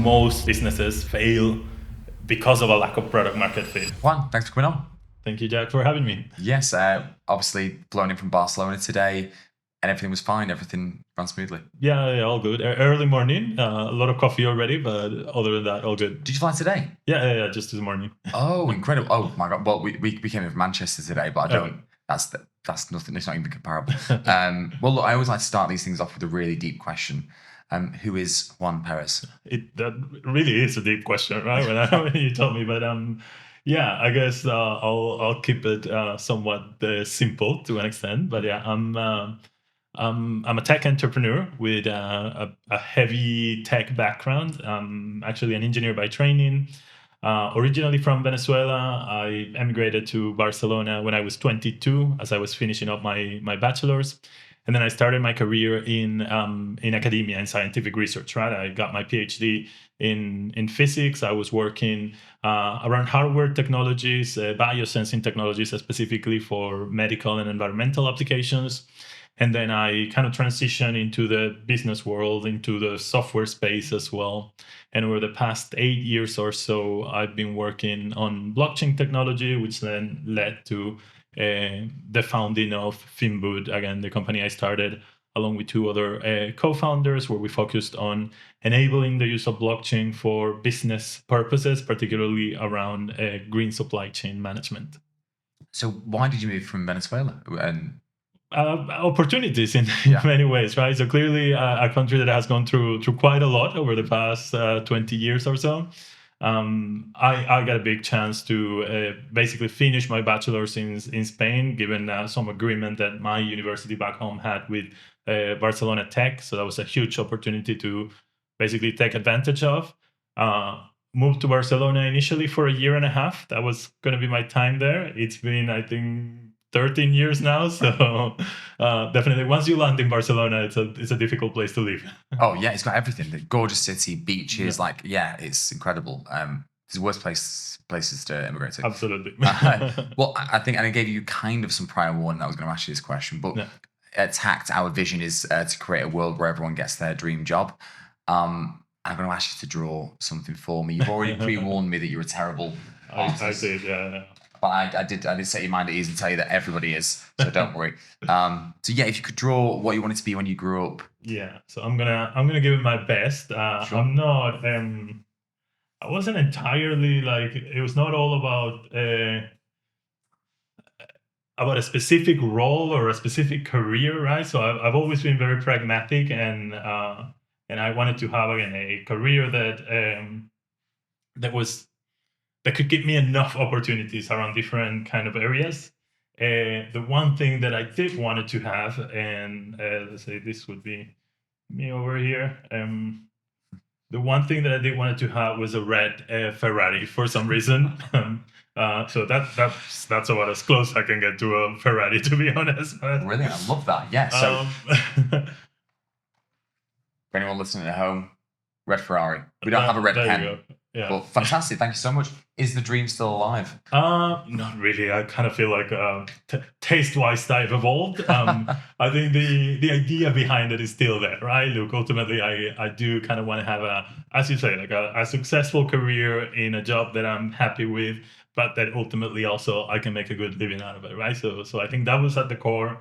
most businesses fail because of a lack of product market fit. Juan, thanks for coming on. Thank you, Jack, for having me. Yes, obviously flown in from Barcelona today, and everything was fine. Everything ran smoothly. Yeah, all good. Early morning, a lot of coffee already, but other than that, all good. Did you fly today? Yeah, just this morning. Oh, incredible! Oh my God! Well, we came in from Manchester today, but I don't. Okay. That's nothing. It's not even comparable. Well, look, I always like to start these things off with a really deep question. Who is Juan Perez? That really is a deep question, right? When you told me, but yeah, I guess I'll keep it somewhat simple to an extent. But yeah, I'm a tech entrepreneur with a heavy tech background. I'm actually an engineer by training. Originally from Venezuela, I emigrated to Barcelona when I was 22, as I was finishing up my bachelor's. And then I started my career in academia and scientific research. Right, I got my PhD in physics. I was working around hardware technologies, biosensing technologies, specifically for medical and environmental applications. And then I kind of transitioned into the business world, into the software space as well. And over the past 8 years or so, I've been working on blockchain technology, which then led to the founding of Finboot, again, the company I started along with two other co-founders, where we focused on enabling the use of blockchain for business purposes, particularly around green supply chain management. So, why did you move from Venezuela? And opportunities in many ways, right? So clearly a country that has gone through quite a lot over the past 20 years or so. I got a big chance to basically finish my bachelor's in Spain, given some agreement that my university back home had with Barcelona Tech. So that was a huge opportunity to basically take advantage of. Moved to Barcelona initially for a year and a half. That was going to be my time there. It's been, I think, 13 years now. So definitely once you land in Barcelona, it's a difficult place to live. Oh yeah, it's got everything. The gorgeous city, beaches, it's incredible. It's the worst places to immigrate to. Absolutely. Well, I think, and I gave you kind of some prior warning that I was going to ask you this question, but at Tact, our vision is to create a world where everyone gets their dream job. I'm going to ask you to draw something for me. You've already pre-warned me that you're a terrible artist. I did, yeah. But I did set your mind at ease and tell you that everybody is, so don't worry. So yeah, if you could draw what you wanted to be when you grew up. Yeah, so I'm gonna give it my best. Sure. I'm not. I wasn't entirely like. It was not all about a specific role or a specific career, right? So I've always been very pragmatic, and I wanted to have again a career that could give me enough opportunities around different kind of areas. The one thing that I did wanted to have, and let's say this would be me over here. The one thing that I did wanted to have was a red Ferrari for some reason. So that's about as close I can get to a Ferrari, to be honest. Brilliant, I love that. Yeah. So for anyone listening at home, red Ferrari. We don't have a red pen. You go. Yeah. Well, fantastic. Thank you so much. Is the dream still alive? Not really. I kind of feel like taste-wise, I've evolved. I think the idea behind it is still there, right? Look, ultimately, I do kind of want to have as you say, like a successful career in a job that I'm happy with, but that ultimately also I can make a good living out of it, right? So I think that was at the core.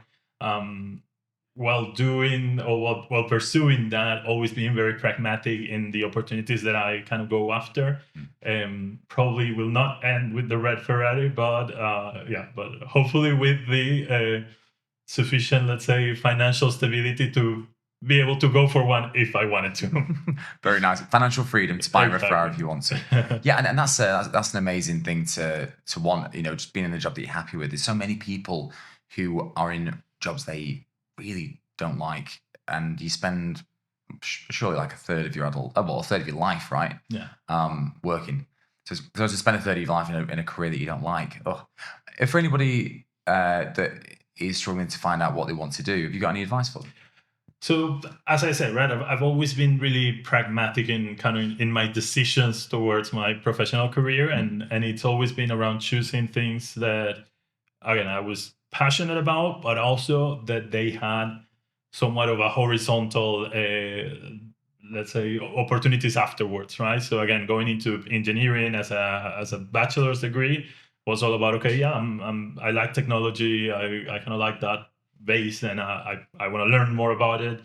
While pursuing that, always being very pragmatic in the opportunities that I kind of go after. Probably will not end with the red Ferrari, but but hopefully with the sufficient, let's say, financial stability to be able to go for one if I wanted to. Very nice. Financial freedom to buy a red Ferrari if you want to. Yeah, and that's an amazing thing to want, just being in a job that you're happy with. There's so many people who are in jobs they really don't like, and you spend surely like a third of your a third of your life, right? Yeah. Working. So to spend a third of your life in a career that you don't like. If for anybody that is struggling to find out what they want to do, have you got any advice for them? So as I said, right, I've always been really pragmatic in my decisions towards my professional career, and it's always been around choosing things that, again, I was passionate about, but also that they had somewhat of a horizontal let's say, opportunities afterwards, right? So again, going into engineering as a bachelor's degree was all about, okay, yeah, I like technology, I kind of like that base, and I want to learn more about it.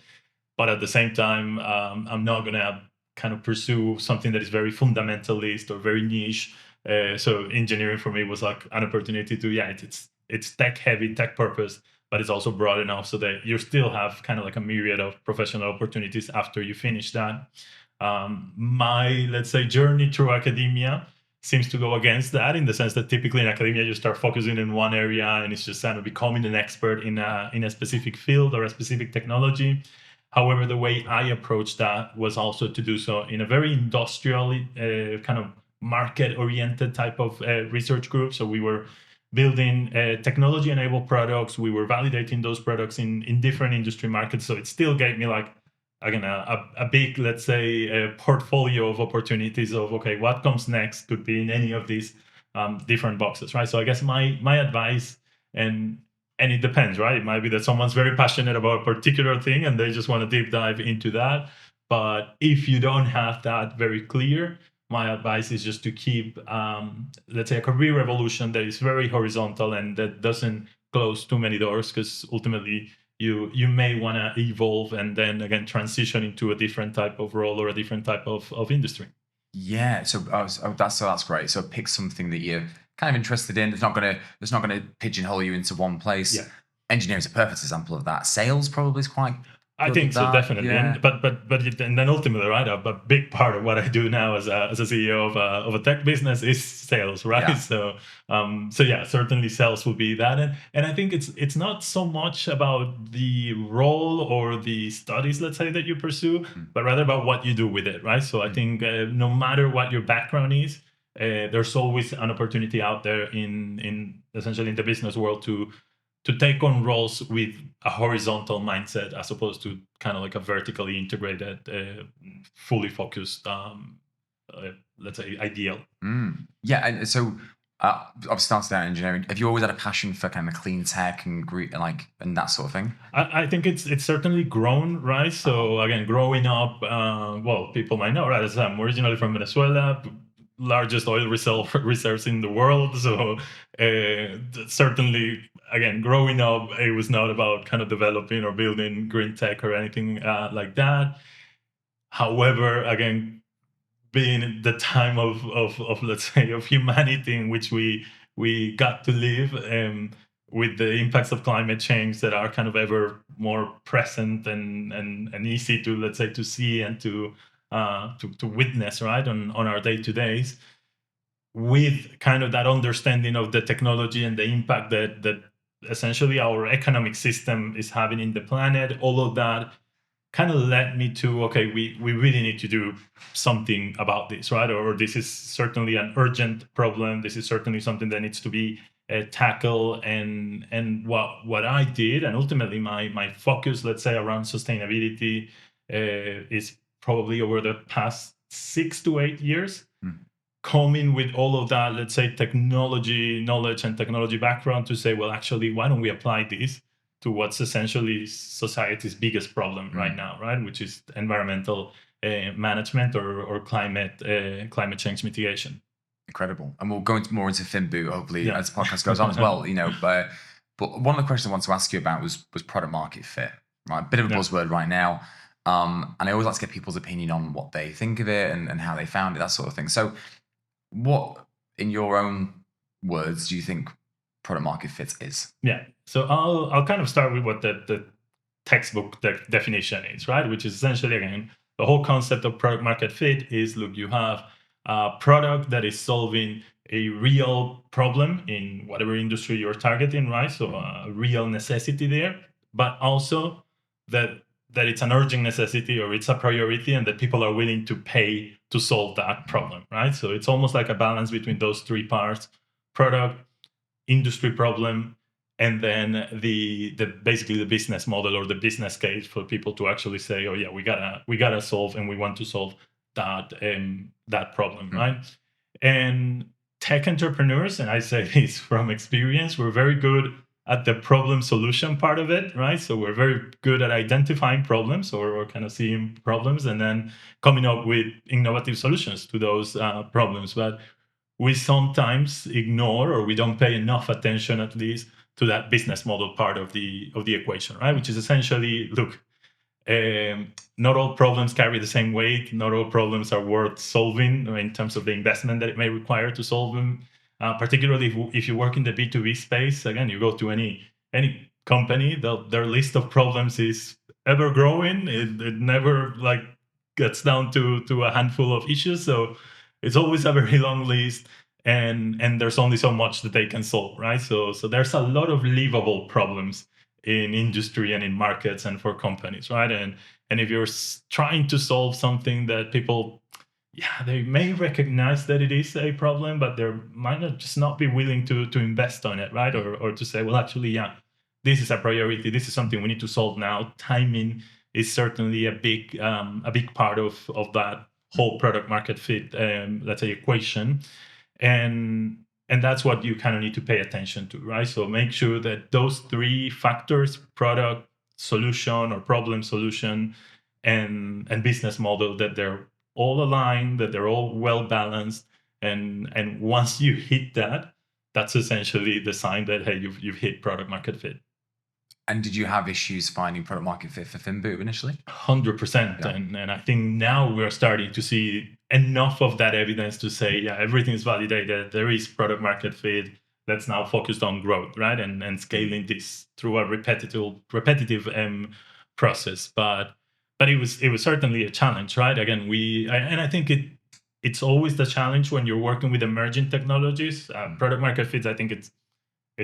But at the same time, I'm not gonna kind of pursue something that is very fundamentalist or very niche. So engineering for me was like an opportunity to, yeah, it's tech heavy, tech purpose, but it's also broad enough so that you still have kind of like a myriad of professional opportunities after you finish that. My, let's say, journey through academia seems to go against that, in the sense that typically in academia you start focusing in one area and it's just kind of becoming an expert in a specific field or a specific technology. However, the way I approached that was also to do so in a very industrial, kind of market-oriented type of research group. So we were building technology-enabled products. We were validating those products in different industry markets. So it still gave me, like, again, a big, let's say, a portfolio of opportunities of, okay, what comes next could be in any of these different boxes, right? So I guess my advice, and it depends, right? It might be that someone's very passionate about a particular thing and they just want to deep dive into that. But if you don't have that very clear, my advice is just to keep, let's say, a career evolution that is very horizontal and that doesn't close too many doors, because ultimately you may want to evolve and then again transition into a different type of role or a different type of industry. Yeah, that's great. So pick something that you're kind of interested in. It's not gonna pigeonhole you into one place. Yeah. Engineering is a perfect example of that. Sales probably is quite I good think at so, that. definitely. Yeah. And and then ultimately, right, a big part of what I do now as a CEO of a tech business is sales, right? Yeah. So yeah, certainly sales will be that. And I think it's not so much about the role or the studies, let's say, that you pursue, but rather about what you do with it, right? So I think no matter what your background is, there's always an opportunity out there in essentially in the business world to take on roles with a horizontal mindset as opposed to kind of like a vertically integrated, fully focused, let's say, ideal. Yeah, and so I've started out in engineering. Have you always had a passion for kind of clean tech and and that sort of thing? I think it's certainly grown, right? So again, growing up, well, people might know, right? As I'm originally from Venezuela, largest oil reserves in the world. So certainly, again, growing up, it was not about kind of developing or building green tech or anything like that. However, again, being the time of let's say of humanity in which we got to live, with the impacts of climate change that are kind of ever more present and easy to, let's say, to see and to witness, right, on our day-to-days, with kind of that understanding of the technology and the impact that essentially our economic system is having in the planet. All of that kind of led me to, okay, we really need to do something about this, right? Or this is certainly an urgent problem. This is certainly something that needs to be tackled. And what I did, and ultimately my focus, let's say, around sustainability, is probably over the past 6 to 8 years, coming with all of that, let's say, technology knowledge and technology background to say, well, actually, why don't we apply this to what's essentially society's biggest problem right now, right? Which is environmental management or climate change mitigation. Incredible. And we'll go into more into Finboot, hopefully, Yeah. as the podcast goes on as well, but one of the questions I wanted to ask you about was product market fit, right? Bit of a buzzword right now. And I always like to get people's opinion on what they think of it and how they found it, that sort of thing. So what, in your own words, do you think product market fit is? Yeah. So I'll kind of start with what the textbook definition is, right? Which is essentially, again, the whole concept of product market fit is, look, you have a product that is solving a real problem in whatever industry you're targeting, right? So a real necessity there, but also that it's an urgent necessity or it's a priority and that people are willing to pay to solve that problem, right? So it's almost like a balance between those three parts: product, industry problem, and then the basically the business model or the business case for people to actually say, oh yeah, we gotta solve, and we want to solve that problem, right? And tech entrepreneurs, and I say this from experience, we're very good at the problem solution part of it, right? So we're very good at identifying problems or kind of seeing problems and then coming up with innovative solutions to those problems. But we sometimes ignore, or we don't pay enough attention, at least, to that business model part of the equation, right? Which is essentially, look, not all problems carry the same weight. Not all problems are worth solving in terms of the investment that it may require to solve them. Particularly if you work in the B2B space, again, you go to any company, their list of problems is ever growing. It never like gets down to a handful of issues. So it's always a very long list, and there's only so much that they can solve, right? So there's a lot of livable problems in industry and in markets and for companies, right? And if you're trying to solve something that people, yeah, they may recognize that it is a problem, but they might not just not be willing to invest on it, right? Or to say, well, actually, yeah, this is a priority. This is something we need to solve now. Timing is certainly a big part of that whole product market fit, let's say, equation. And that's what you kind of need to pay attention to, right? So make sure that those three factors, product, solution or problem solution, and business model, that they're all aligned, that they're all well balanced. And once you hit that, that's essentially the sign that, hey, you've hit product market fit. And did you have issues finding product market fit for Finboot initially? 100%. Yeah. And I think now we're starting to see enough of that evidence to say, yeah, everything is validated. There is product market fit. Let's now focus on growth, right? And scaling this through a repetitive process. But it was certainly a challenge, right? Again, and I think it's always the challenge when you're working with emerging technologies. Product market fit, I think it's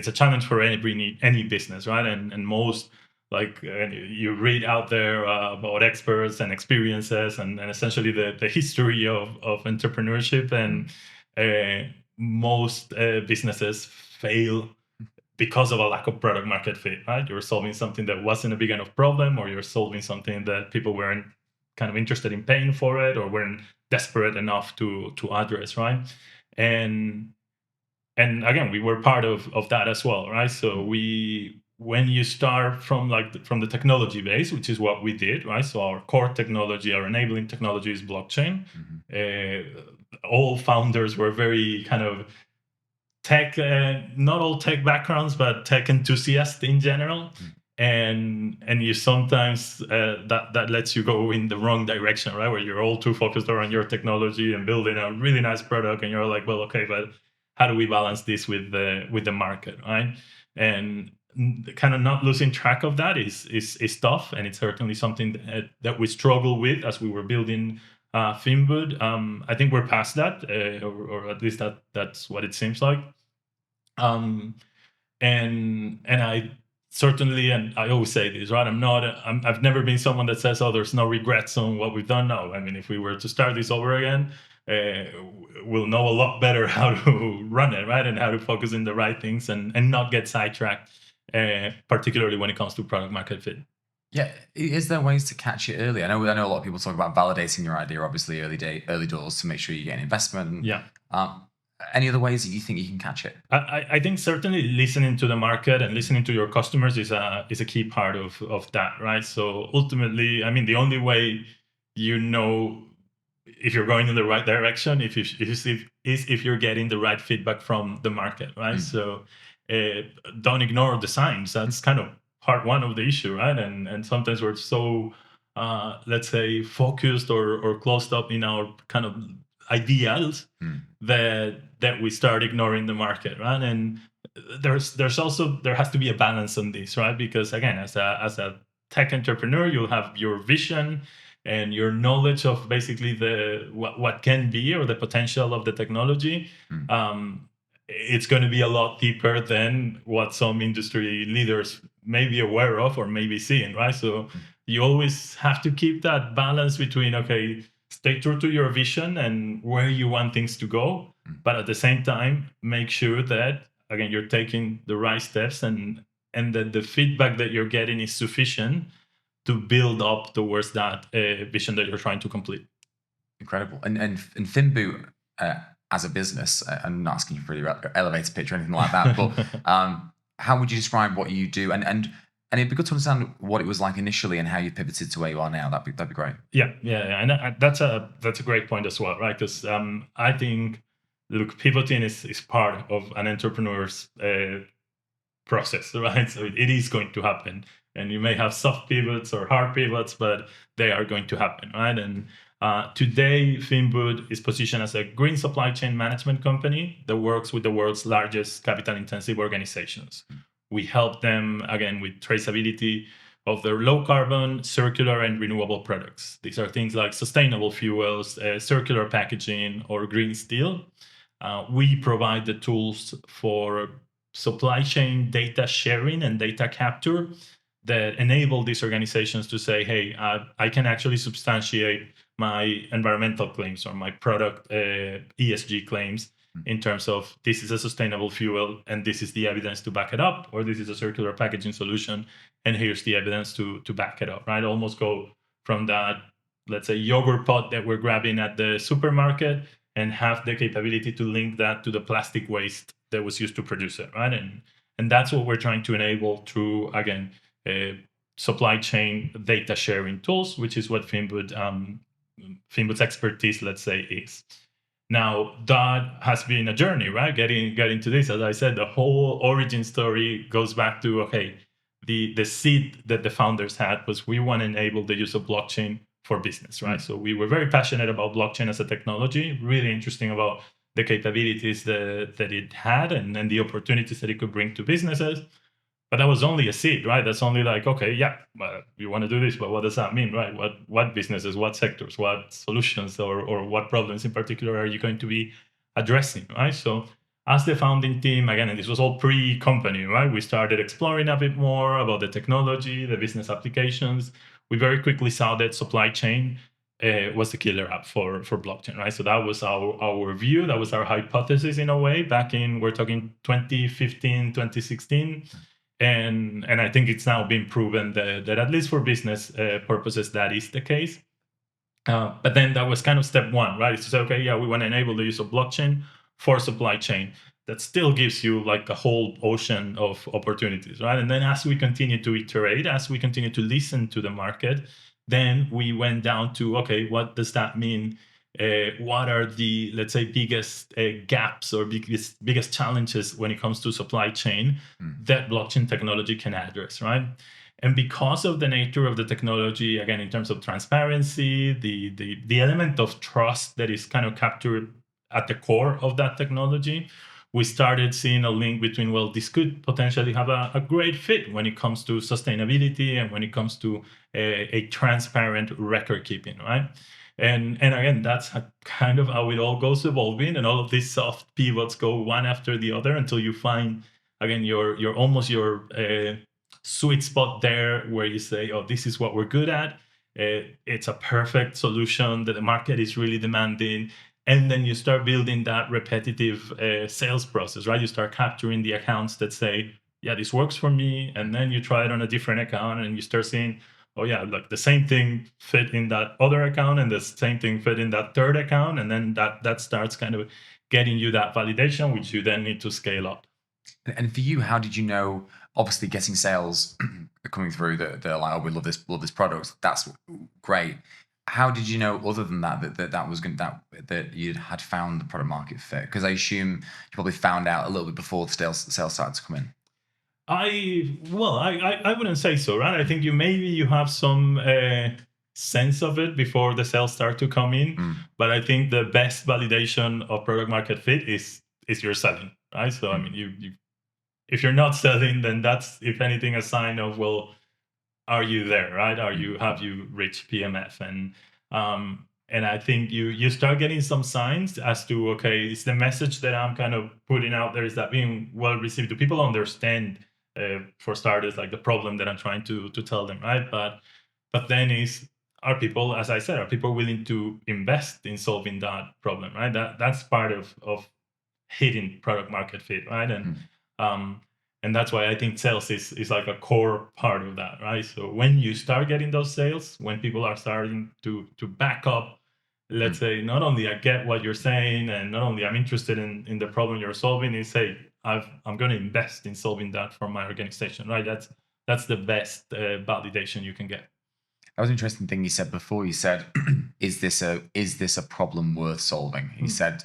a challenge for any business, right? And most, like, you read out there about experts and experiences and essentially the history of entrepreneurship, and most businesses fail because of a lack of product market fit, right? You're solving something that wasn't a big enough problem, or you're solving something that people weren't kind of interested in paying for it, or weren't desperate enough to address, right? And again, we were part of that as well, right? So when you start from the technology base, which is what we did, right? So our core technology, our enabling technology is blockchain. All founders were very kind of tech, not all tech backgrounds, but tech enthusiasts in general. And you sometimes that lets you go in the wrong direction, right? Where you're all too focused around your technology and building a really nice product, and you're like, well, okay, but how do we balance this with the market, right? And kind of not losing track of that is tough, and it's certainly something that we struggle with as we were building Finboot. I think we're past that, or at least that's what it seems like. And I certainly, and I always say this, right? I've never been someone that says, oh, there's no regrets on what we've done. No, I mean, if we were to start this over again, we'll know a lot better how to run it, right? And how to focus in the right things and not get sidetracked, particularly when it comes to product market fit. Yeah, is there ways to catch it early? I know a lot of people talk about validating your idea, obviously early doors, to make sure you get an investment. Yeah. Any other ways that you think you can catch it? I think certainly listening to the market and listening to your customers is a key part of that, right? So ultimately, I mean, the only way you know if you're going in the right direction if you're getting the right feedback from the market, right? So don't ignore the signs. That's kind of part one of the issue, right? And sometimes we're so let's say focused or closed up in our kind of ideals that we start ignoring the market, right? And there has to be a balance on this, right? Because again, as a tech entrepreneur, you'll have your vision and your knowledge of basically what can be, or the potential of the technology. It's going to be a lot deeper than what some industry leaders may be aware of or may be seeing, right? So you always have to keep that balance between, okay, stay true to your vision and where you want things to go, but at the same time, make sure that, again, you're taking the right steps and that the feedback that you're getting is sufficient to build up towards that vision that you're trying to complete. Incredible. And Finboot as a business, I'm not asking you for your elevator pitch or anything like that, but how would you describe what you do? And it'd be good to understand what it was like initially and how you pivoted to where you are now. That'd be great. Yeah, and that's a great point as well, right? Because I think, look, pivoting is part of an entrepreneur's process, right? So it is going to happen, and you may have soft pivots or hard pivots, but they are going to happen, right? And today, Finboot is positioned as a green supply chain management company that works with the world's largest capital-intensive organizations. We help them, again, with traceability of their low carbon, circular, and renewable products. These are things like sustainable fuels, circular packaging, or green steel. We provide the tools for supply chain data sharing and data capture that enable these organizations to say, hey, I can actually substantiate my environmental claims or my product ESG claims in terms of this is a sustainable fuel and this is the evidence to back it up, or this is a circular packaging solution and here's the evidence to back it up, right? Almost go from that, let's say, yogurt pot that we're grabbing at the supermarket and have the capability to link that to the plastic waste that was used to produce it, right? And that's what we're trying to enable through, again, supply chain data sharing tools, which is what Finboot's expertise, let's say, is. Now, that has been a journey, right? Getting to this, as I said, the whole origin story goes back to, okay, the seed that the founders had was we want to enable the use of blockchain for business, right? So we were very passionate about blockchain as a technology, really interesting about the capabilities that it had and the opportunities that it could bring to businesses. But that was only a seed, right? That's only like, okay, yeah, well, you want to do this, but what does that mean, right? What businesses, what sectors, what solutions, or what problems in particular are you going to be addressing, right? So as the founding team, again, and this was all pre-company, right? We started exploring a bit more about the technology, the business applications. We very quickly saw that supply chain was the killer app for blockchain, right? So that was our view, that was our hypothesis in a way back in, we're talking 2015, 2016. And I think it's now been proven that at least for business purposes, that is the case. But then that was kind of step one, right? It's to say, okay, yeah, we want to enable the use of blockchain for supply chain. That still gives you like a whole ocean of opportunities, right? And then as we continue to iterate, as we continue to listen to the market, then we went down to, okay, what does that mean? What are the, let's say, biggest gaps or biggest challenges when it comes to supply chain that blockchain technology can address, right? And because of the nature of the technology, again, in terms of transparency, the element of trust that is kind of captured at the core of that technology, we started seeing a link between, well, this could potentially have a great fit when it comes to sustainability and when it comes to a transparent record keeping, right? And again, that's kind of how it all goes evolving, and all of these soft pivots go one after the other until you find, again, your almost your sweet spot there where you say, oh, this is what we're good at. It's a perfect solution that the market is really demanding. And then you start building that repetitive sales process, right? You start capturing the accounts that say, yeah, this works for me. And then you try it on a different account and you start seeing, oh yeah, like the same thing fit in that other account and the same thing fit in that third account. And then that starts kind of getting you that validation, which you then need to scale up. And for you, how did you know? Obviously, getting sales coming through that they're like, oh, we love this product. That's great. How did you know, other than that was going that you had found the product market fit? Because I assume you probably found out a little bit before the sales started to come in. I wouldn't say so, right? I think you have some sense of it before the sales start to come in, but I think the best validation of product market fit is you're selling, right? So I mean, you if you're not selling, then that's, if anything, a sign of, well, are you there, right? Have you reached PMF? And I think you start getting some signs as to, okay, is the message that I'm kind of putting out there, is that being well received? Do people understand, for starters, like the problem that I'm trying to tell them, right? But then are people, as I said, are people willing to invest in solving that problem, right? That's part of hitting product market fit, right? And that's why I think sales is like a core part of that, right? So when you start getting those sales, when people are starting to back up, let's say, not only I get what you're saying and not only I'm interested in the problem you're solving, is, hey, I'm going to invest in solving that for my organization, right? That's the best validation you can get. That was an interesting thing you said before. You said, is this a problem worth solving? And you said,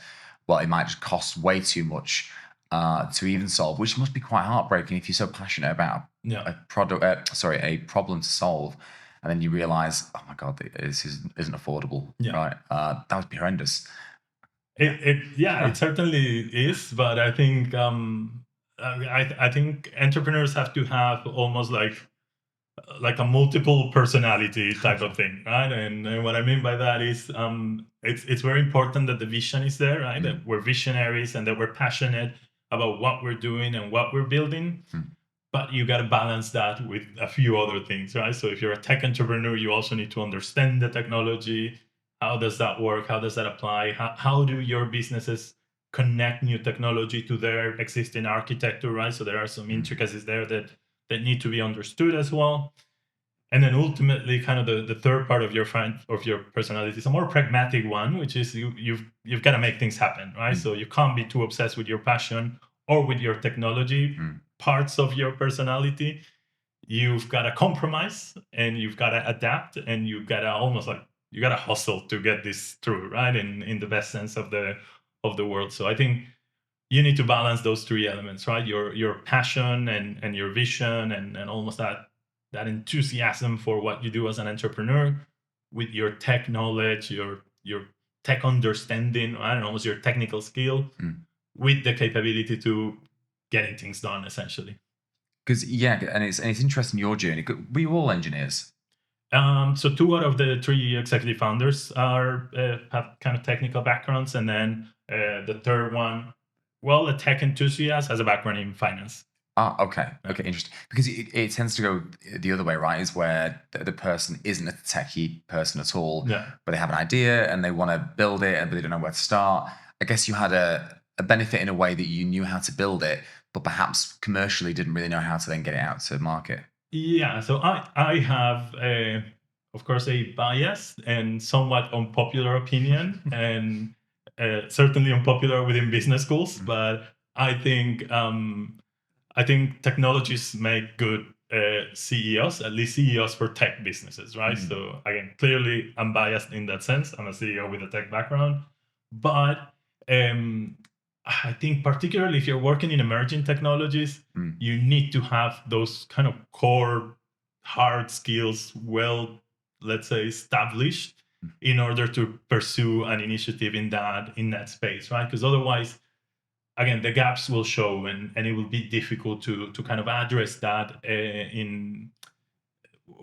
well, it might just cost way too much to even solve, which must be quite heartbreaking if you're so passionate about a problem to solve, and then you realize, oh my God, this isn't affordable, right? That would be horrendous. It certainly is, but I think I think entrepreneurs have to have almost like a multiple personality type of thing, right? And what I mean by that is it's very important that the vision is there, right? That we're visionaries and that we're passionate about what we're doing and what we're building. But you got to balance that with a few other things, right? So if you're a tech entrepreneur, you also need to understand the technology. How does that work? How does that apply? How do your businesses connect new technology to their existing architecture, right? So there are some intricacies there that need to be understood as well. And then ultimately, kind of the third part of your personality is a more pragmatic one, which is you've got to make things happen, right? So you can't be too obsessed with your passion or with your technology parts of your personality. You've got to compromise and you've got to adapt and you've got to almost like you got to hustle to get this through, right? In the best sense of the world. So I think you need to balance those three elements, right? Your passion and your vision and almost that enthusiasm for what you do as an entrepreneur with your tech knowledge, your tech understanding, right? And almost your technical skill with the capability to getting things done, essentially. Because and it's interesting your journey. Were you all engineers? So 2 out of the 3 executive founders have kind of technical backgrounds, and then the third one, well, a tech enthusiast, has a background in finance. Okay, interesting. Because it tends to go the other way, right? Is where the person isn't a techie person at all, but they have an idea and they want to build it, but they don't know where to start. I guess you had a benefit in a way that you knew how to build it, but perhaps commercially didn't really know how to then get it out to market. Yeah, so I have, of course, a biased and somewhat unpopular opinion, and certainly unpopular within business schools. But I think technologies make good CEOs, at least CEOs for tech businesses, right? So again, clearly I'm biased in that sense. I'm a CEO with a tech background, but I think particularly if you're working in emerging technologies, you need to have those kind of core hard skills well, let's say, established in order to pursue an initiative in that space, right? Because otherwise, again, the gaps will show and it will be difficult to kind of address that in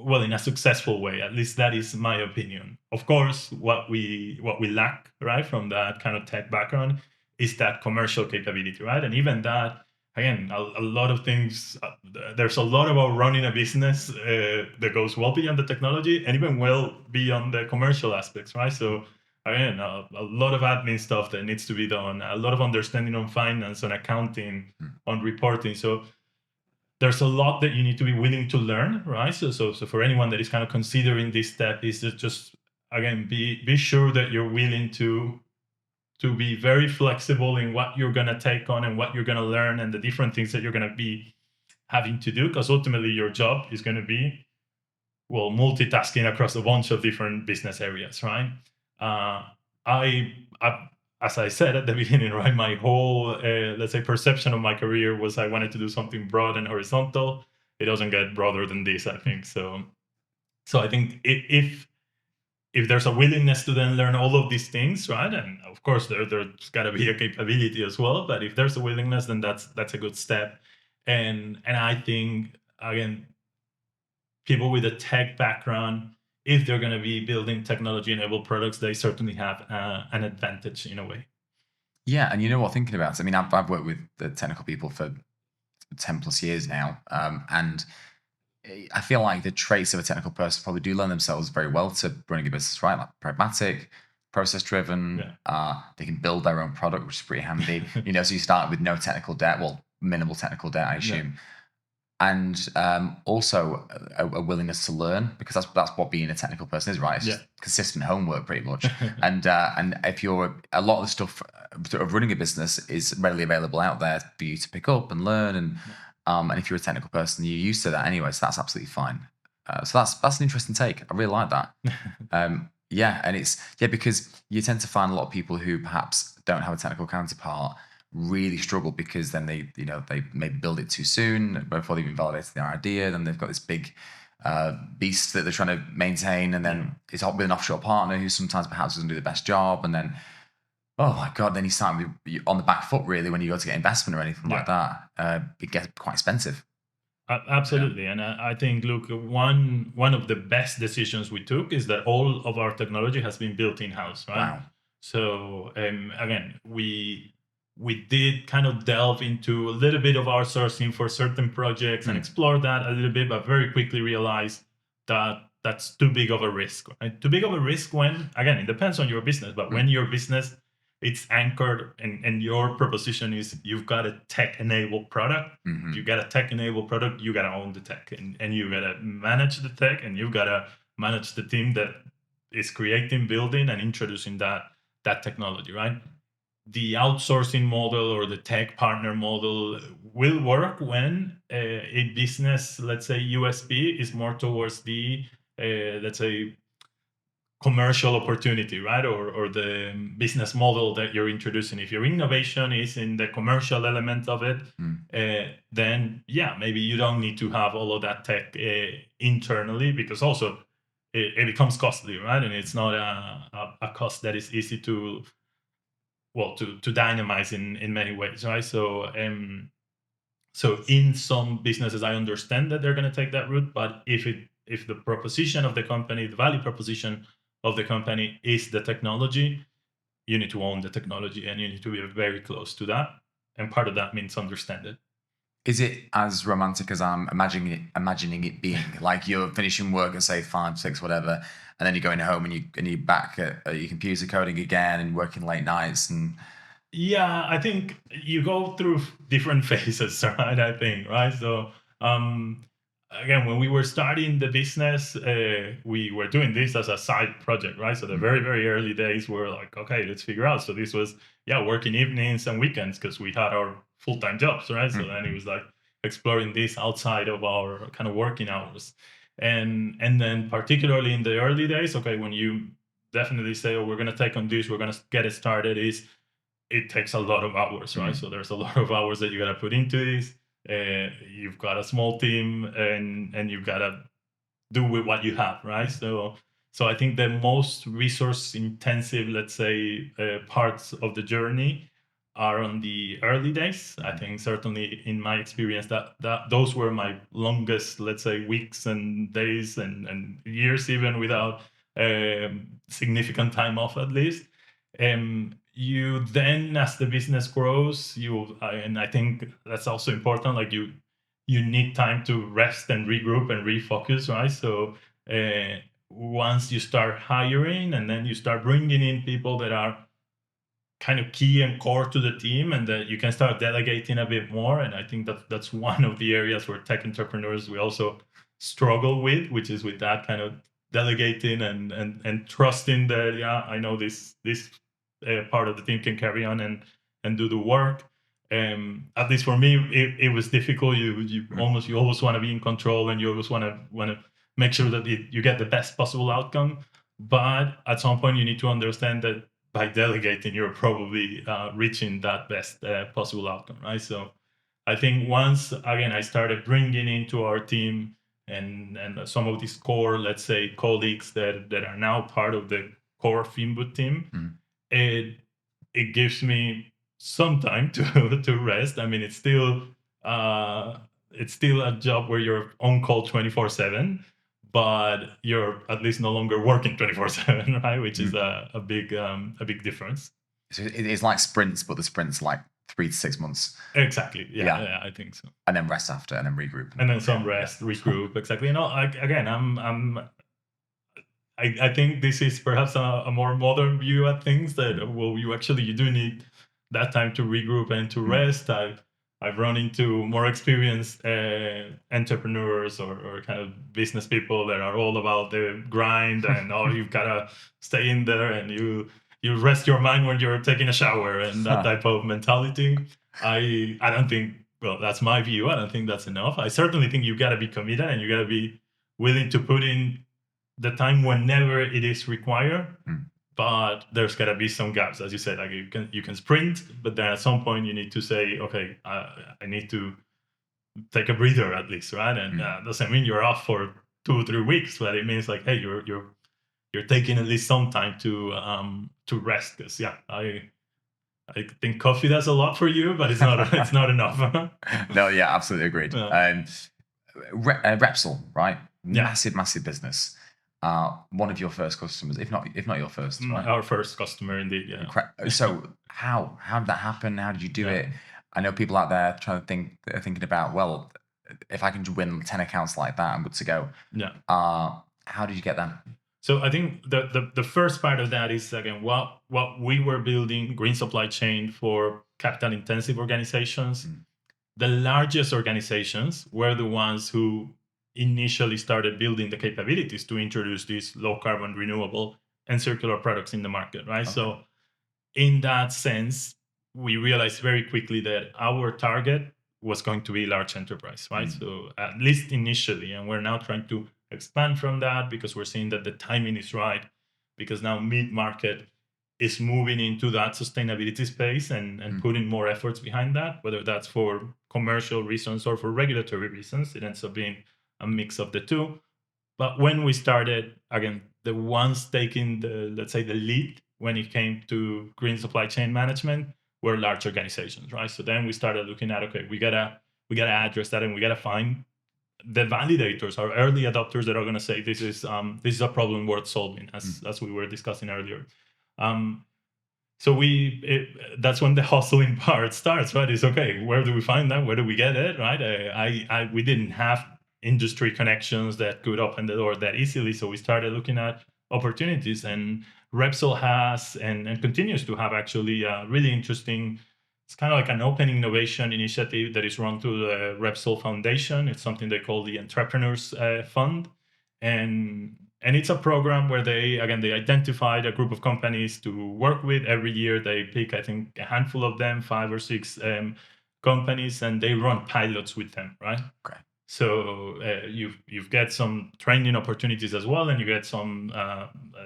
a successful way. At least that is my opinion. Of course, what we lack, right, from that kind of tech background is that commercial capability, right? And even that, again, a lot of things, there's a lot about running a business that goes well beyond the technology and even well beyond the commercial aspects, right? So again, a lot of admin stuff that needs to be done, a lot of understanding on finance, on accounting, on reporting. So there's a lot that you need to be willing to learn, right? So for anyone that is kind of considering this step, is to just, again, be sure that you're willing to be very flexible in what you're going to take on and what you're going to learn and the different things that you're going to be having to do, because ultimately your job is going to be, well, multitasking across a bunch of different business areas, right? I as I said at the beginning, right, my whole, let's say, perception of my career was I wanted to do something broad and horizontal. It doesn't get broader than this, I think. So I think if there's a willingness to then learn all of these things, right, and of course there's got to be a capability as well, but if there's a willingness, then that's a good step. And I think, again, people with a tech background, if they're going to be building technology-enabled products, they certainly have an advantage in a way. Yeah, and you know what, thinking about it, I mean, I've worked with the technical people for 10 plus years now, and I feel like the traits of a technical person probably do lend themselves very well to running a business, right? Like pragmatic, process-driven. They can build their own product, which is pretty handy. So you start with no technical debt, well, minimal technical debt, I assume. and also a willingness to learn, because that's what being a technical person is, right? It's just consistent homework, pretty much. And if you're, a lot of the stuff of running a business is readily available out there for you to pick up and learn, and if you're a technical person, you're used to that anyway, so that's absolutely fine. So that's an interesting take. I really like that. Yeah, and it's because you tend to find a lot of people who perhaps don't have a technical counterpart really struggle, because then they maybe build it too soon before they've even validated their idea. Then they've got this big beast that they're trying to maintain, and then it's with an offshore partner who sometimes perhaps doesn't do the best job, and then oh my god, then you start on the back foot really when you go to get investment or anything like that. It gets quite expensive. Absolutely, and I think, look, one of the best decisions we took is that all of our technology has been built in house, right? Wow. So again, we did kind of delve into a little bit of outsourcing for certain projects and explore that a little bit, but very quickly realized that that's too big of a risk. Right? Too big of a risk when, again, it depends on your business, but when your business it's anchored and your proposition is you've got a tech-enabled product. You got a tech-enabled product, you got to own the tech, and you got to manage the tech, and you've got to manage the team that is creating, building, and introducing that technology, right? The outsourcing model or the tech partner model will work when a business, let's say USP, is more towards the, let's say, commercial opportunity, right? Or the business model that you're introducing. If your innovation is in the commercial element of it, then yeah, maybe you don't need to have all of that tech internally, because also it becomes costly, right? And it's not a cost that is easy to dynamize in many ways, right? So in some businesses, I understand that they're going to take that route, but if the proposition of the company, the value proposition of the company is the technology, you need to own the technology, and you need to be very close to that. And part of that means understand it. Is it as romantic as I'm imagining it being? Like you're finishing work at say 5, 6, whatever, and then you're going home and you're back at your computer coding again and working late nights and. Yeah, I think you go through different phases, right? I think, right? So again, when we were starting the business, we were doing this as a side project, right? So the very, very early days were like, okay, let's figure out. So this was, working evenings and weekends because we had our full-time jobs, right? So then it was like exploring this outside of our kind of working hours. And then particularly in the early days, okay, when you definitely say, oh, we're going to take on this, we're going to get it started, it takes a lot of hours, right? So there's a lot of hours that you got to put into this. You've got a small team, and you've got to do with what you have, right? So I think the most resource intensive, let's say, parts of the journey are on the early days. I think certainly in my experience that those were my longest, let's say, weeks and days and years, even without significant time off at least. You then, as the business grows, and I think that's also important, like you need time to rest and regroup and refocus, right? So once you start hiring, and then you start bringing in people that are kind of key and core to the team, and that you can start delegating a bit more. And I think that's one of the areas where tech entrepreneurs we also struggle with, which is with that kind of delegating and trusting that I know this part of the team can carry on and do the work. At least for me, it was difficult. You always want to be in control, and you always want to make sure that you get the best possible outcome. But at some point, you need to understand that by delegating, you're probably reaching that best possible outcome, right? So I think once again I started bringing into our team and some of these core, let's say, colleagues that are now part of the core Finboot team, it gives me some time to rest. I mean, it's still a job where you're on call 24/7, but you're at least no longer working 24/7, right? Which is a big difference. So it's like sprints, but the sprints like 3 to 6 months. Exactly. Yeah, I think so. And then rest after, and then regroup. And then some rest, regroup. Exactly. I think this is perhaps a more modern view at things that you do need that time to regroup and to rest. I've run into more experienced entrepreneurs or kind of business people that are all about the grind and you've gotta stay in there and you rest your mind when you're taking a shower and that type of mentality. I don't think, well, that's my view. I don't think that's enough. I certainly think you gotta be committed and you gotta be willing to put in the time whenever it is required. But there's got to be some gaps, as you said. Like you can sprint, but then at some point you need to say, okay, I need to take a breather at least, right? And doesn't mean you're off for 2 or 3 weeks, but it means like, hey, you're taking at least some time to rest. Because I think coffee does a lot for you, but it's not enough. No, yeah, absolutely agreed. Repsol, right? Massive business. One of your first customers, if not your first, right? Our first customer, indeed. Yeah. So how did that happen? How did you do it? I know people out there they're thinking about, well, if I can win 10 accounts like that, I'm good to go. Yeah. How did you get them? So I think the first part of that is, again, what we were building, green supply chain for capital intensive organizations. The largest organizations were the ones who initially started building the capabilities to introduce these low carbon, renewable, and circular products in the market, right? Okay. So in that sense, we realized very quickly that our target was going to be large enterprise, right? So at least initially, and we're now trying to expand from that because we're seeing that the timing is right, because now mid-market is moving into that sustainability space and putting more efforts behind that, whether that's for commercial reasons or for regulatory reasons. It ends up being a mix of the two. But when we started, again, the ones taking let's say the lead when it came to green supply chain management were large organizations, right? So then we started looking at, okay, we gotta address that, and we gotta find the validators, our early adopters that are going to say this is a problem worth solving, as we were discussing earlier. So that's when the hustling part starts, right? It's okay, where do we find that? Where do we get it, right? We didn't have industry connections that could open the door that easily, so we started looking at opportunities. And Repsol has and continues to have actually really interesting. It's kind of like an open innovation initiative that is run through the Repsol Foundation. It's something they call the Entrepreneurs Fund. And it's a program where they identified a group of companies to work with. Every year they pick, I think, a handful of them, 5 or 6 companies, and they run pilots with them, right? Okay. So you've got some training opportunities as well, and you get some,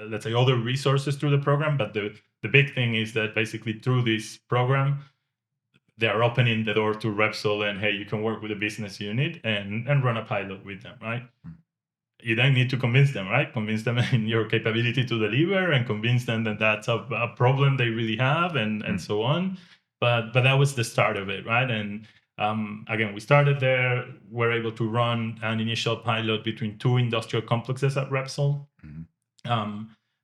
let's say, other resources through the program. But the big thing is that basically through this program, they are opening the door to Repsol, and hey, you can work with a business unit and run a pilot with them, right? You then need to convince them, right? Convince them in your capability to deliver, and convince them that that's a problem they really have, and so on. But that was the start of it, right? And again, we started there. We're able to run an initial pilot between 2 industrial complexes at Repsol.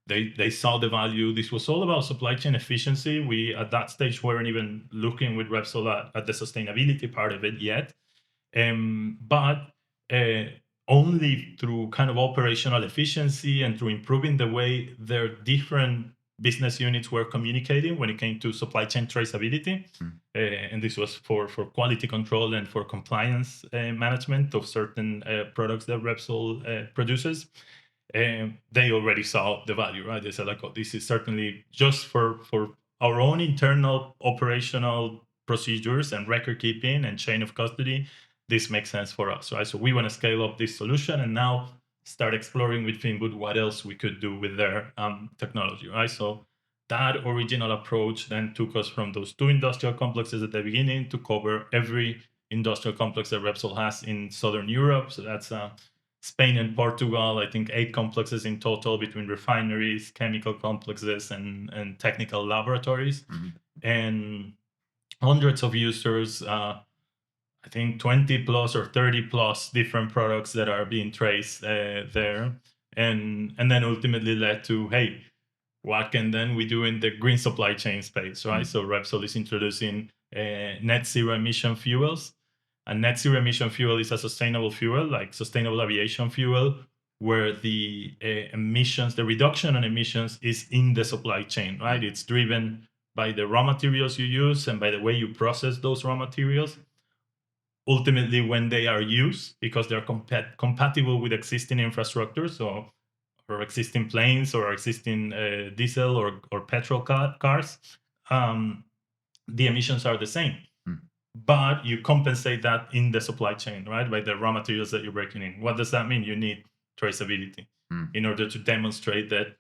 They saw the value. This was all about supply chain efficiency. We, at that stage, weren't even looking with Repsol at the sustainability part of it yet. But only through kind of operational efficiency and through improving the way their different business units were communicating when it came to supply chain traceability. And this was for quality control and for compliance management of certain products that Repsol produces. They already saw the value, right? They said, like, oh, this is certainly just for our own internal operational procedures and record keeping and chain of custody. This makes sense for us, right? So we want to scale up this solution and now start exploring with Finboot what else we could do with their technology, right? So that original approach then took us from those 2 industrial complexes at the beginning to cover every industrial complex that Repsol has in Southern Europe. So that's Spain and Portugal, I think 8 complexes in total between refineries, chemical complexes, and technical laboratories, and hundreds of users, I think 20 plus or 30 plus different products that are being traced there. And then ultimately led to, hey, what can then we do in the green supply chain space, right? So Repsol is introducing net zero emission fuels. And net zero emission fuel is a sustainable fuel, like sustainable aviation fuel, where the emissions, the reduction on emissions is in the supply chain, right? It's driven by the raw materials you use and by the way you process those raw materials. ultimately when they are used, because they're compatible with existing infrastructure, so or existing planes or existing diesel or petrol cars, um, the emissions are the same. Mm. But you compensate that in the supply chain, right? By the raw materials that you're breaking in. What does that mean? You need traceability in order to demonstrate that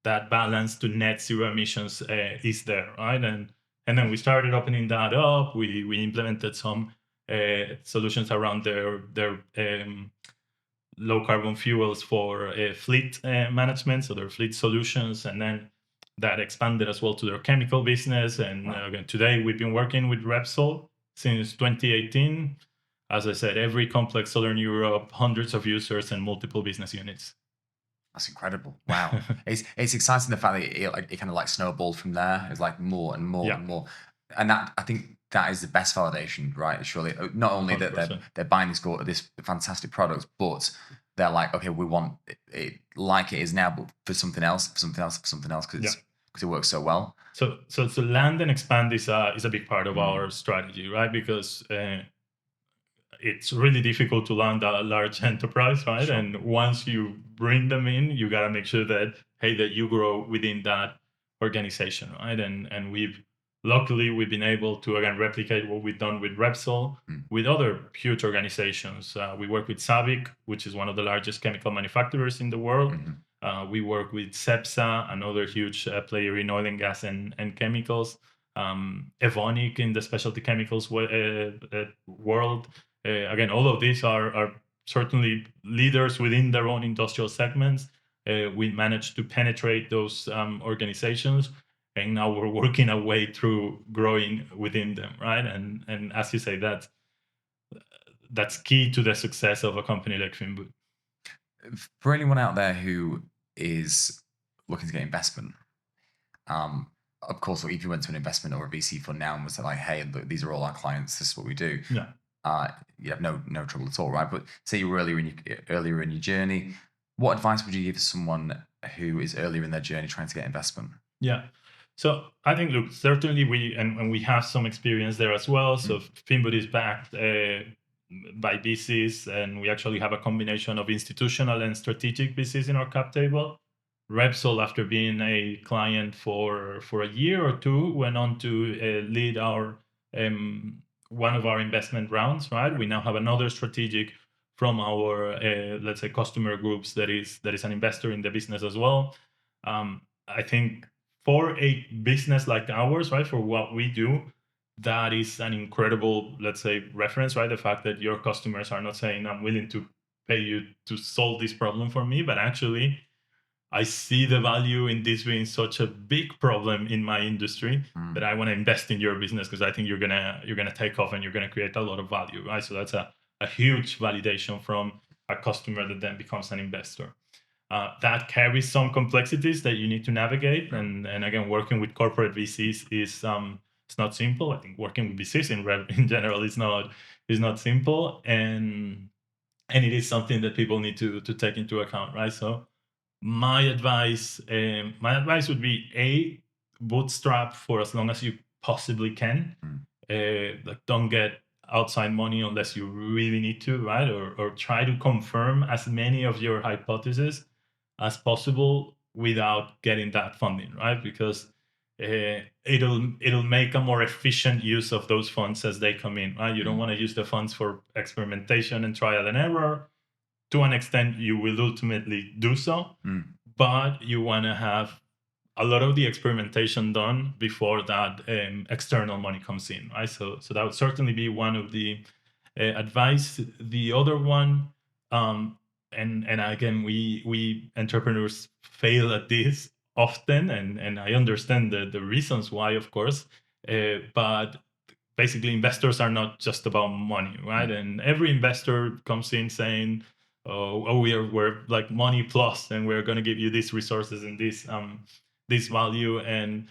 that balance to net zero emissions is there, right? And then we started opening that up. We implemented some solutions around their low carbon fuels for fleet management, so their fleet solutions, and then that expanded as well to their chemical business. And again, today we've been working with Repsol since 2018. As I said, every complex Southern Europe, hundreds of users and multiple business units. That's incredible. Wow. It's exciting the fact that it kind of like snowballed from there. It's like more and more and more. And that, I think that is the best validation, right? Surely, not only 100%. That they're buying this fantastic product, but they're like, okay, we want it like it is now, but for something else, because it works so well. So land and expand is a big part of our strategy, right? Because it's really difficult to land a large enterprise, right? Sure. And once you bring them in, you got to make sure that you grow within that organization, right? And luckily we've been able to again replicate what we've done with Repsol with other huge organizations. We work with Sabic, which is one of the largest chemical manufacturers in the world. We work with Cepsa, another huge player in oil and gas and chemicals. Evonik in the specialty chemicals world. Again, all of these are certainly leaders within their own industrial segments. We managed to penetrate those organizations, and now we're working our way through growing within them, right? And as you say, that's key to the success of a company like Finboot. For anyone out there who is looking to get investment, of course, if you went to an investment or a VC fund now and was like, "Hey, look, these are all our clients. This is what we do." Yeah. You have no trouble at all, right? But say you were earlier in your journey, what advice would you give to someone who is earlier in their journey trying to get investment? Yeah. So I think, look, certainly we have some experience there as well. So Finboot is backed by VCs, and we actually have a combination of institutional and strategic VCs in our cap table. Repsol, after being a client for a year or two, went on to lead our one of our investment rounds. Right, we now have another strategic from our let's say customer groups that is an investor in the business as well. I think for a business like ours, right, for what we do, that is an incredible, let's say, reference, right? The fact that your customers are not saying, "I'm willing to pay you to solve this problem for me," but actually, I see the value in this being such a big problem in my industry that I want to invest in your business because I think you're gonna take off and you're gonna create a lot of value, right? So that's a huge validation from a customer that then becomes an investor. That carries some complexities that you need to navigate, and again, working with corporate VCs is it's not simple. I think working with VCs in general is not simple, and it is something that people need to take into account, right? So my advice would be bootstrap for as long as you possibly can. Like don't get outside money unless you really need to, right? Or try to confirm as many of your hypotheses as possible without getting that funding, right? Because it'll make a more efficient use of those funds as they come in, right? You don't want to use the funds for experimentation and trial and error. To an extent, you will ultimately do so, but you want to have a lot of the experimentation done before that external money comes in, right? So that would certainly be one of the advice. The other one, and again, we entrepreneurs fail at this often, and I understand the reasons why, of course, but basically investors are not just about money, right? And every investor comes in saying, oh, we're like money plus, and we're going to give you these resources and this value, and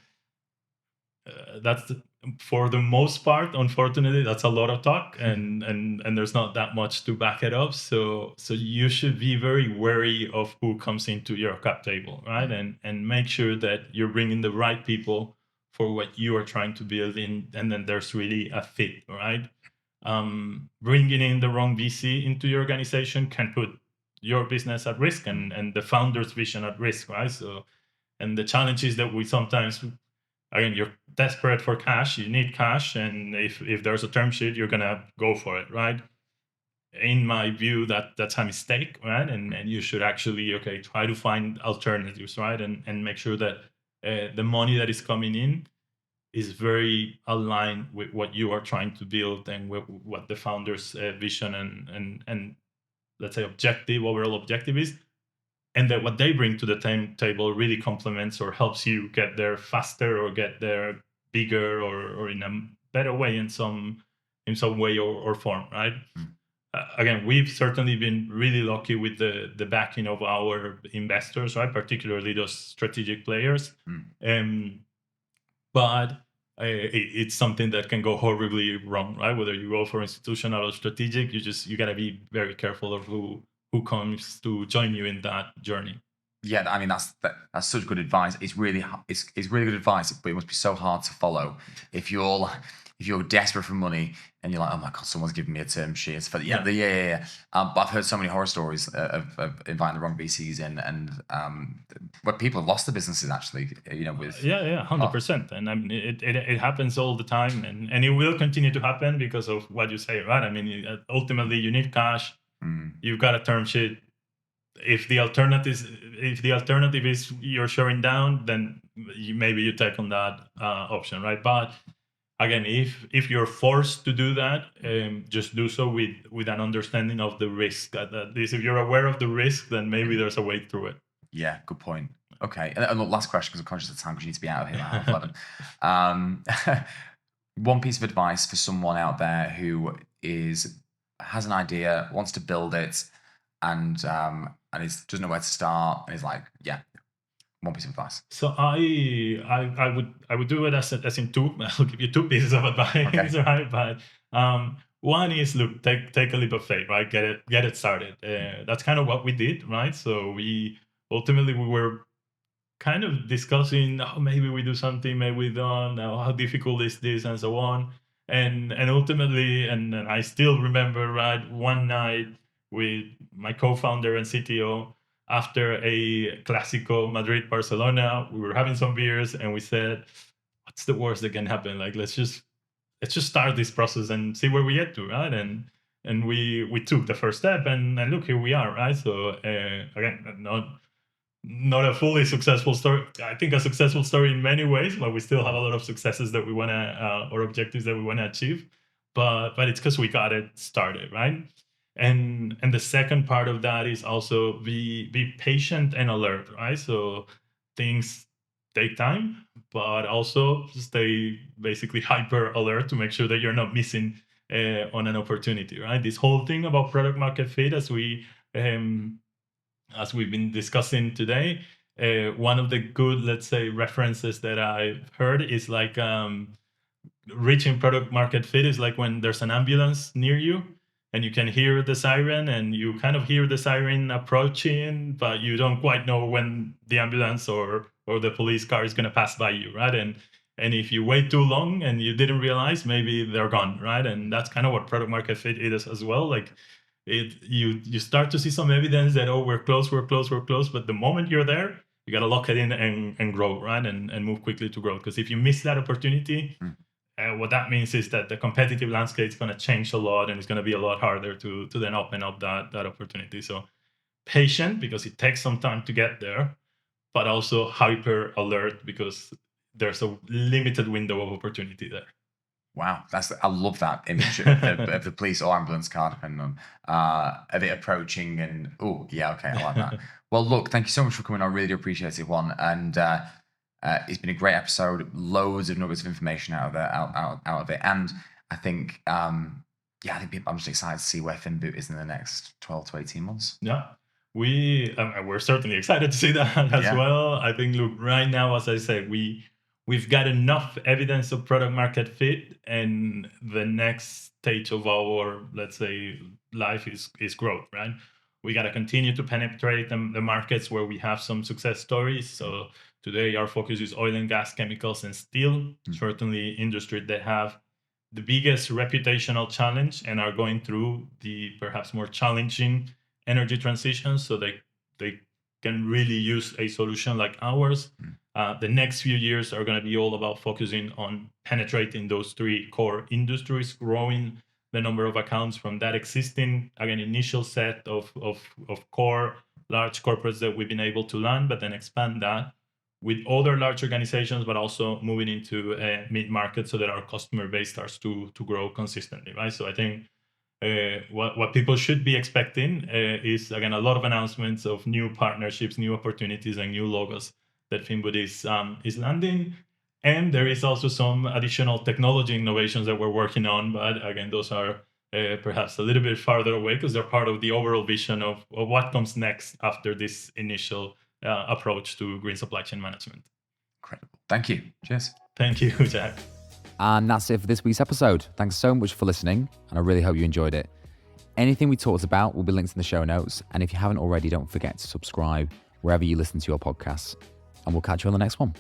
that's for the most part, unfortunately, that's a lot of talk, and there's not that much to back it up. So you should be very wary of who comes into your cap table, right? And make sure that you're bringing the right people for what you are trying to build in, and then there's really a fit, right? bringing in the wrong VC into your organization can put your business at risk and the founder's vision at risk, right? So, and the challenge is that we sometimes, again, you're desperate for cash, you need cash, and if there's a term sheet, you're gonna go for it, right? In my view, that's a mistake, right? And you should actually try to find alternatives, right? And make sure that the money that is coming in is very aligned with what you are trying to build and what the founder's vision and let's say overall objective is, and that what they bring to the table really complements or helps you get there faster or get there bigger or in a better way in some way or form, right? Again, we've certainly been really lucky with the backing of our investors, right? Particularly those strategic players. But it's something that can go horribly wrong, right? Whether you go for institutional or strategic, you got to be very careful of who comes to join you in that journey. Yeah, I mean that's such good advice. It's really good advice, but it must be so hard to follow if you're desperate for money and you're like, oh my god, someone's giving me a term sheet. Yeah. But I've heard so many horror stories of inviting the wrong VCs in, and where people have lost their businesses actually. With 100%. And I mean, it happens all the time, and it will continue to happen because of what you say, right? I mean, ultimately, you need cash. You've got a term sheet. If the alternative is you're shutting down, then maybe you take on that option, right? But again, if you're forced to do that, just do so with an understanding of the risk. At least if you're aware of the risk, then maybe there's a way through it. Yeah, good point. Okay, and look, last question because I'm conscious of time because you need to be out of here at 11. One piece of advice for someone out there who has an idea, wants to build it, and doesn't know where to start, and is like, yeah, one piece of advice. So I would do it as in two. I'll give you two pieces of advice, right? But one is, look, take a leap of faith, right? Get it started. That's kind of what we did, right? So we were kind of discussing, maybe we do something, maybe we don't. How difficult is this, and so on. And ultimately, and I still remember, right, one night with my co-founder and CTO after a Clásico Madrid-Barcelona, we were having some beers and we said, what's the worst that can happen? Like, let's just start this process and see where we get to, right? And we took the first step and look, here we are, right? So again, not a fully successful story. I think a successful story in many ways, but we still have a lot of successes that we want to, or objectives that we want to achieve. But it's because we got it started, right? And the second part of that is also be patient and alert, right? So things take time, but also stay basically hyper alert to make sure that you're not missing on an opportunity, right? This whole thing about product market fit, as we've been discussing today, one of the good, let's say, references that I've heard is like reaching product market fit is like when there's an ambulance near you and you can hear the siren and you kind of hear the siren approaching, but you don't quite know when the ambulance or the police car is going to pass by you, right? And if you wait too long and you didn't realize, maybe they're gone, right? And that's kind of what product market fit is as well. Like you start to see some evidence that, we're close, but the moment you're there, you got to lock it in and grow, right? And move quickly to grow. Because if you miss that opportunity, what that means is that the competitive landscape is going to change a lot and it's going to be a lot harder to then open up that opportunity. So patient, because it takes some time to get there, but also hyper alert because there's a limited window of opportunity there. Wow, I love that image of the police or ambulance car, depending on of it approaching. And I like that. Well, look, thank you so much for coming. I really do appreciate it, Juan. And it's been a great episode. Loads of nuggets of information out of it. And I think, I'm just excited to see where Finboot is in the next 12 to 18 months. Yeah. We're certainly excited to see that as well. I think, look, right now, as I said, we've got enough evidence of product market fit, and the next stage of our, let's say, life is growth, right? We got to continue to penetrate the markets where we have some success stories. So today our focus is oil and gas, chemicals, and steel. Certainly industries that have the biggest reputational challenge and are going through the perhaps more challenging energy transition, so they can really use a solution like ours. The next few years are going to be all about focusing on penetrating those three core industries, growing the number of accounts from that existing, again, initial set of core large corporates that we've been able to land, but then expand that with other large organizations, but also moving into mid-market so that our customer base starts to grow consistently, right? So I think what people should be expecting is, again, a lot of announcements of new partnerships, new opportunities, and new logos that Finboot is landing. And there is also some additional technology innovations that we're working on, but again, those are perhaps a little bit farther away because they're part of the overall vision of what comes next after this initial approach to green supply chain management. Incredible. Thank you. Cheers. Thank you, Jack. And that's it for this week's episode. Thanks so much for listening, and I really hope you enjoyed it. Anything we talked about will be linked in the show notes, and if you haven't already, don't forget to subscribe wherever you listen to your podcasts. And we'll catch you on the next one.